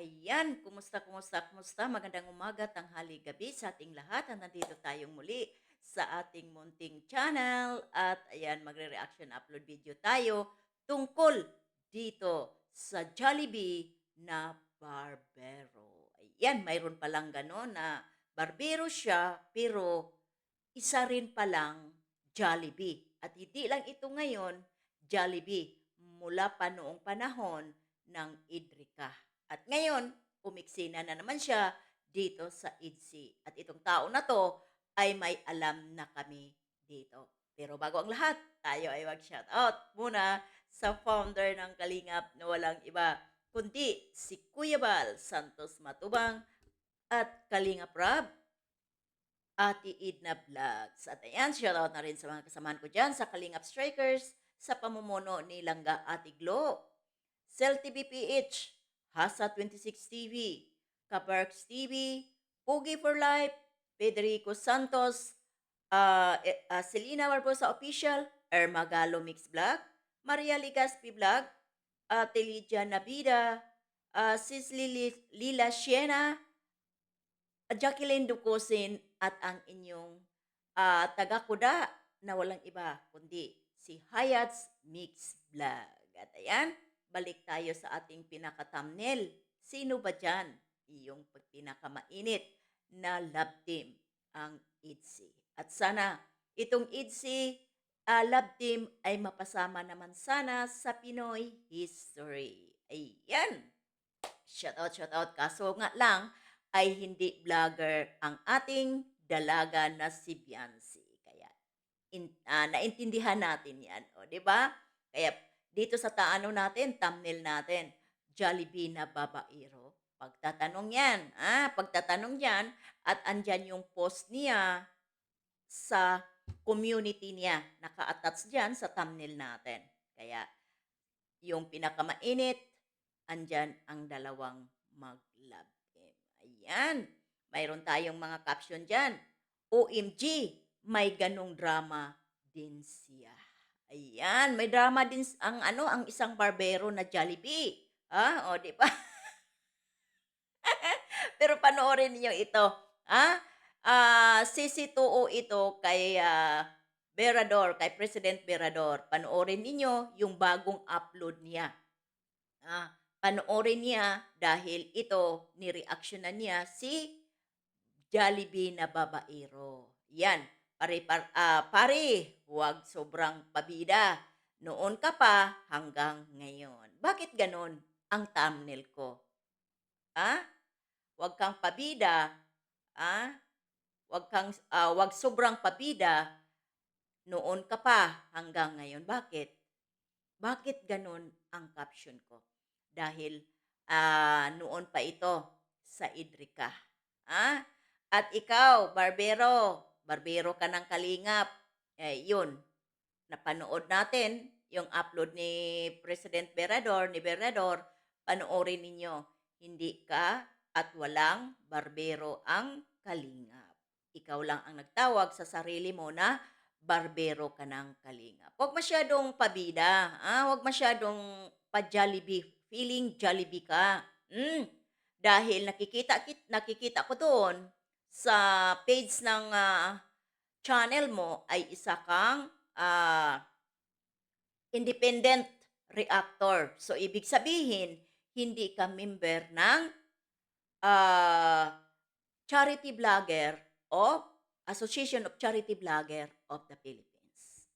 Ayan, kumusta? Magandang umaga, tanghali, gabi sa ating lahat. Nandito tayong muli sa ating munting channel. At ayan, magre-reaction upload video tayo tungkol dito sa Jollibee na barbero. Ayan, mayroon palang gano'n na barbero siya, pero isa rin palang Jollibee. At hindi lang ito ngayon, Jollibee, mula pa noong panahon ng Idrika. At ngayon, umiksina na naman siya dito sa IDSI. At itong tao na to ay may alam na kami dito. Pero bago ang lahat, tayo ay mag-shoutout muna sa founder ng Kalingap na walang iba kundi si Kuya Bal Santos Matubang at Kalingap Rab Ate Edna Vlogs. At ayan, shoutout na rin sa mga kasamahan ko dyan sa Kalingap Strikers sa pamumuno ni Langga Ate Glo, Cell TV PH, Hasa 26 TV, Kabarks TV, Pugi for Life, Federico Santos, Selena Barbosa Official, Irma Galo Mix Vlog, Maria Ligaspi Vlog, Ate Lydia Nabida, Sis Lila Siena, Jacqueline Ducosin at ang inyong taga-kuda na walang iba kundi si Hayat's Mix Vlog. At ayan, balik tayo sa ating pinaka-thumbnail. Sino ba dyan? Iyong pinakamaiinit na love team, ang IDSI. At sana itong IDSI love team ay mapasama naman sana sa Pinoy history. Ayan! Shoutout. Kaso nga lang, ay hindi vlogger ang ating dalaga na si Biancy. Kaya naintindihan natin yan. O, di ba? Kaya dito sa taano natin, thumbnail natin, Jollibee na babaero. Pagtatanong yan. Pagtatanong yan at andyan yung post niya sa community niya. Naka-attach dyan sa thumbnail natin. Kaya yung pinakamainit, andyan ang dalawang mag-love team. Ayan. Mayroon tayong mga caption dyan. OMG, may ganong drama din siya. Ayan, may drama din ang isang barbero na Jollibee. O di ba? Pero panoorin niyo ito. CC2O ito kay Berador, kay President Berador. Panoorin niyo yung bagong upload niya. Panoorin niya dahil ito nireaksyonan niya si Jollibee na babaero. Yan, pare, huwag sobrang pabida. Noon ka pa hanggang ngayon. Bakit ganon ang thumbnail ko? Huwag kang pabida, huwag sobrang pabida. Noon ka pa hanggang ngayon. Bakit? Bakit ganon ang caption ko? Dahil noon pa ito sa Idrika. At ikaw, barbero ka ng Kalingap. Yun, napanood natin yung upload ni President Berador, panoorin ninyo. Hindi ka at walang barbero ang Kalingap. Ikaw lang ang nagtawag sa sarili mo na barbero ka ng Kalingap. Huwag masyadong pabida, huwag masyadong pa-Jollibee, feeling Jollibee ka. Dahil nakikita ko doon sa page ng channel mo ay isa kang independent reactor. So, ibig sabihin, hindi ka member ng Charity Vlogger of Association of Charity Vlogger of the Philippines.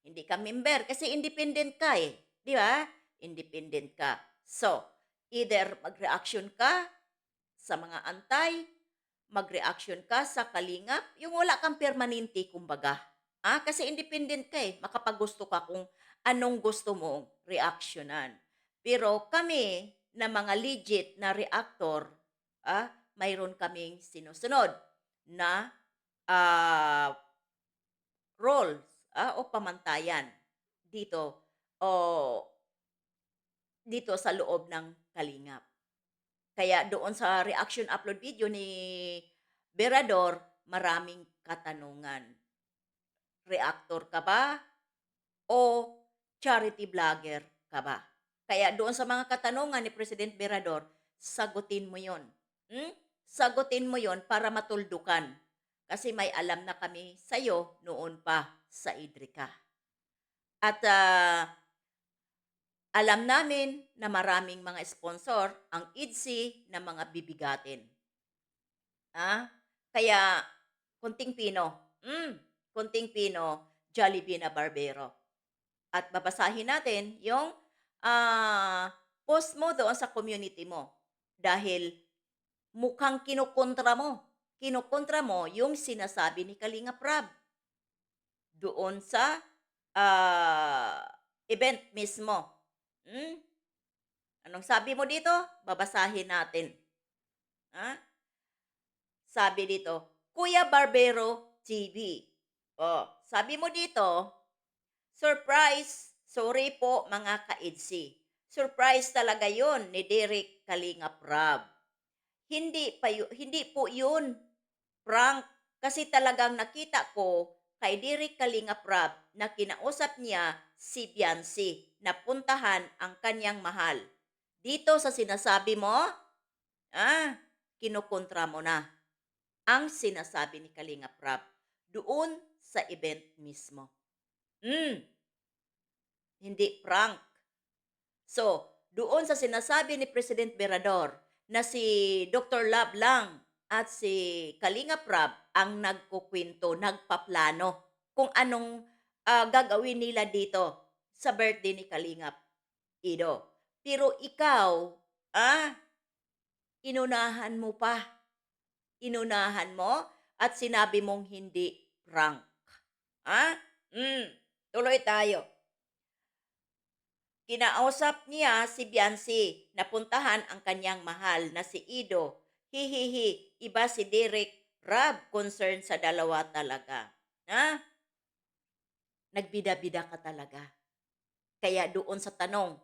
Hindi ka member kasi independent ka eh. Di ba? Independent ka. So, either mag-reaction ka sa mga antay, mag-reaction ka sa kalingap, yung wala kang permanente, kumbaga. Kasi independent ka eh. Makapaggusto ka kung anong gusto mong reaksyonan. Pero kami, na mga legit na reactor, mayroon kaming sinusunod na roles o pamantayan dito o dito sa loob ng kalingap. Kaya doon sa reaction upload video ni Berador, maraming katanungan. Reactor ka ba o charity vlogger ka ba? Kaya doon sa mga katanungan ni President Berador, sagutin mo yon. Hmm? Sagutin mo yon para matuldukan. Kasi may alam na kami sa'yo noon pa sa Idrika. At alam namin na maraming mga sponsor ang IDSI na mga bibigatin. Kaya konting Pino, konting Pino, Jollibee na Barbero. At babasahin natin yung post mo doon sa community mo. Dahil mukhang kinukontra mo. Kinukontra mo yung sinasabi ni Kalinga Prab doon sa event mismo. Anong sabi mo dito? Babasahin natin. Sabi dito, Kuya Barbero TV. Sabi mo dito, surprise, sorry po mga ka-EDSI. Surprise talaga yon ni Derek Kalinga Prab. Hindi po yun prank kasi talagang nakita ko kay Derek Kalinga Prab na kinausap niya si Biancy na puntahan ang kanyang mahal. Dito sa sinasabi mo, kinukontra mo na ang sinasabi ni Kalinga Prab doon sa event mismo. Hindi prank. So, doon sa sinasabi ni President Berador na si Dr. Love lang at si Kalinga Prab ang nagkukwento, nagpaplano kung anong gagawin nila dito sa birthday ni Kalingap Ido. Pero ikaw, inunahan mo pa. Inunahan mo at sinabi mong hindi prank. Tuloy tayo. Kinausap niya si Biancy na puntahan ang kanyang mahal na si Ido. Hihihi, iba si Derek Rab, concerned sa dalawa talaga. Nagbida-bida ka talaga. Kaya doon sa tanong,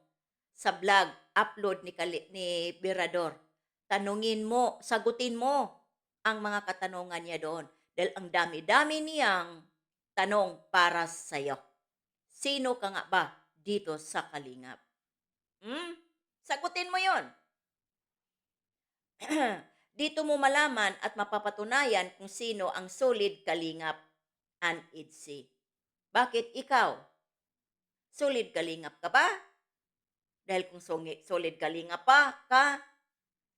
sa vlog, upload ni Berador, tanungin mo, sagutin mo ang mga katanungan niya doon. Dahil ang dami-dami niyang tanong para sa'yo. Sino ka nga ba dito sa Kalingap? Sagutin mo yon. Dito mo malaman at mapapatunayan kung sino ang solid Kalingap and IDSI. Bakit ikaw? Solid Kalingap ka ba? Dahil kung solid Kalingap ka,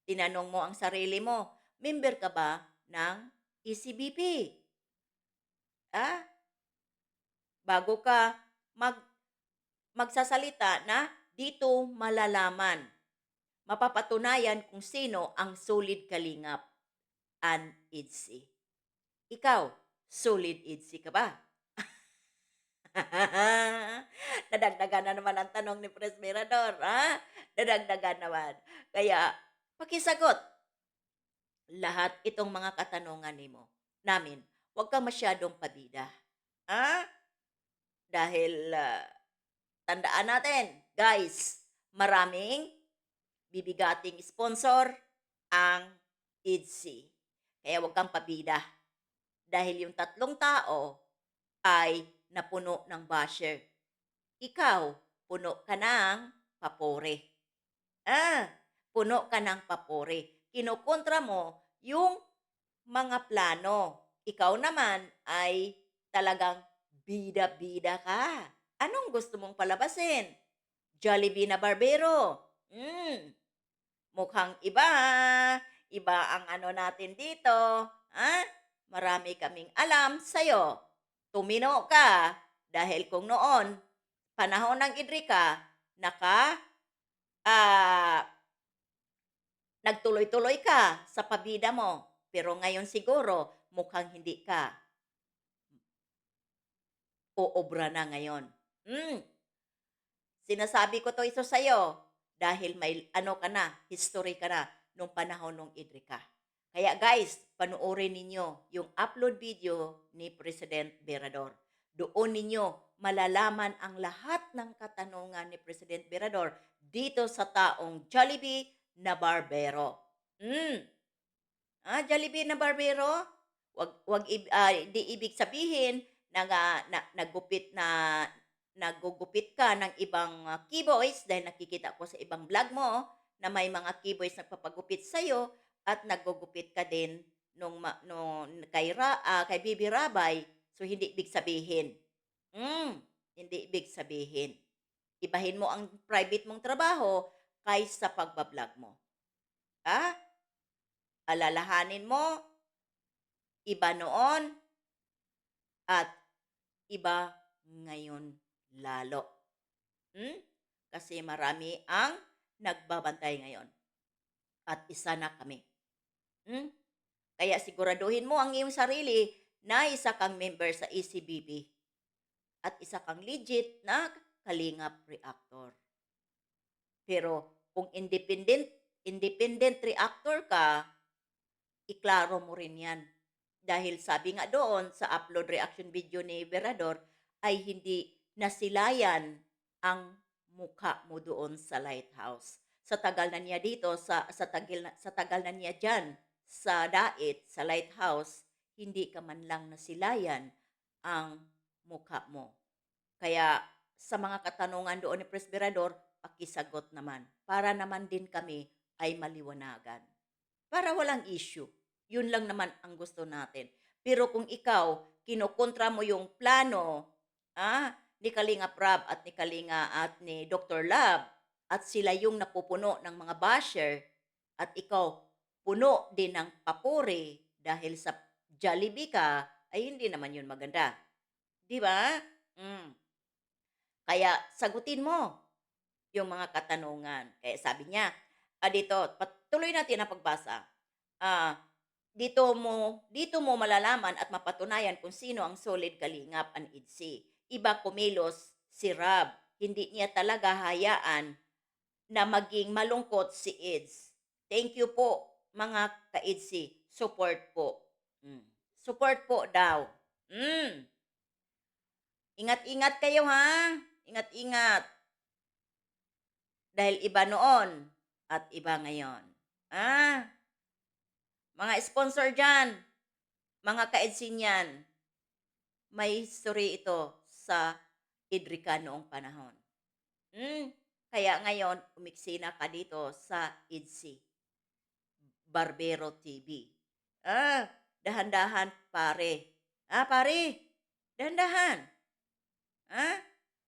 tinanong mo ang sarili mo, member ka ba ng ECBP? Bago ka magsasalita na dito malalaman, mapapatunayan kung sino ang solid Kalingap and IDSI. Ikaw, solid IDSI ka ba? Nadagdagan na naman ang tanong ni Pres Mirador, Nadagdagan naman. Kaya, pakisagot. Lahat itong mga katanungan namin, huwag kang masyadong pabida. Dahil, tandaan natin, guys, maraming bibigating sponsor ang IDSI. Kaya huwag kang pabida. Dahil yung tatlong tao ay napuno ng basher. Ikaw, puno ka ng papore. Puno ka ng papore. Kinukontra mo yung mga plano. Ikaw naman ay talagang bida-bida ka. Anong gusto mong palabasin? Jollibee na Barbero. Mukhang iba. Iba ang ano natin dito. Marami kaming alam sa'yo. Tumino ka dahil kung noon, panahon ng Idrika, nagtuloy-tuloy ka sa pabida mo. Pero ngayon siguro, mukhang hindi ka. Uobra na ngayon. Sinasabi ko to iso sa'yo dahil may history ka na nung panahon ng Idrika. Kaya guys, panuorin ninyo yung upload video ni President Berador. Doon ninyo malalaman ang lahat ng katanungan ni President Berador dito sa taong Jollibee na Barbero. Jollibee na Barbero? Di ibig sabihin naggugupit ka ng ibang keyboys dahil nakikita ko sa ibang vlog mo na may mga keyboys nagpapagupit sa'yo at naggugupit ka din nung kay Bibi Rabay, so hindi ibig sabihin hindi ibig sabihin, ibahin mo ang private mong trabaho kaysa pagba-vlog mo. Ah, alalahanin mo, iba noon at iba ngayon lalo. Hmm? Kasi marami ang nagbabantay ngayon at isa na kami. Hmm? Kaya siguraduhin mo ang iyong sarili na isa kang member sa ECBB at isa kang legit na Kalingap reactor. Pero kung independent reactor ka, iklaro mo rin yan. Dahil sabi nga doon sa upload reaction video ni Berador ay hindi nasilayan ang mukha mo doon sa lighthouse. Sa tagal na niya dito, sa tagal na niya diyan sa dait, sa lighthouse, hindi ka man lang nasilayan ang mukha mo. Kaya sa mga katanungan doon ni Presberador, pakisagot naman para naman din kami ay maliwanagan. Para walang issue. Yun lang naman ang gusto natin. Pero kung ikaw, kinukontra mo yung plano ni Kalinga Prab at ni Kalinga at ni Dr. Lab at sila yung napupuno ng mga basher at ikaw puno din ng papuri dahil sa Jollibee ka, ay hindi naman yun maganda. Di ba? Mm. Kaya sagutin mo yung mga katanungan. Kaya sabi niya, dito, patuloy natin ang pagbasa. Ah, dito mo malalaman at mapatunayan kung sino ang solid kalingap ang IDC. Iba kumilos si Rab. Hindi niya talaga hayaan na maging malungkot si IDS. Thank you po, mga ka-IDC. Support po. Support po daw. Ingat-ingat kayo ha. Ingat-ingat. Dahil iba noon at iba ngayon. Mga sponsor dyan, mga kaedsin yan, may history ito sa Idrika noong panahon. Kaya ngayon, umiksina ka dito sa IDC, Barbero TV. Dahan-dahan pare. Pare, dahan-dahan.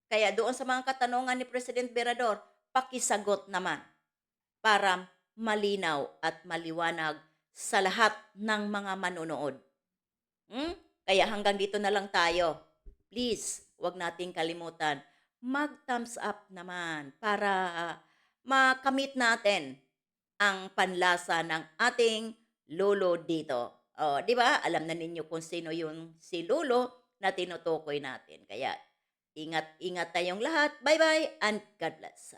Kaya doon sa mga katanungan ni President Berador, pakisagot naman para malinaw at maliwanag sa lahat ng mga manonood. Kaya hanggang dito na lang tayo. Please, wag nating kalimutan, mag-thumbs up naman para makamit natin ang panlasa ng ating lolo dito. Di ba? Alam na ninyo kung sino yung si lolo na tinutukoy natin. Kaya ingat-ingat tayong lahat. Bye-bye and God bless.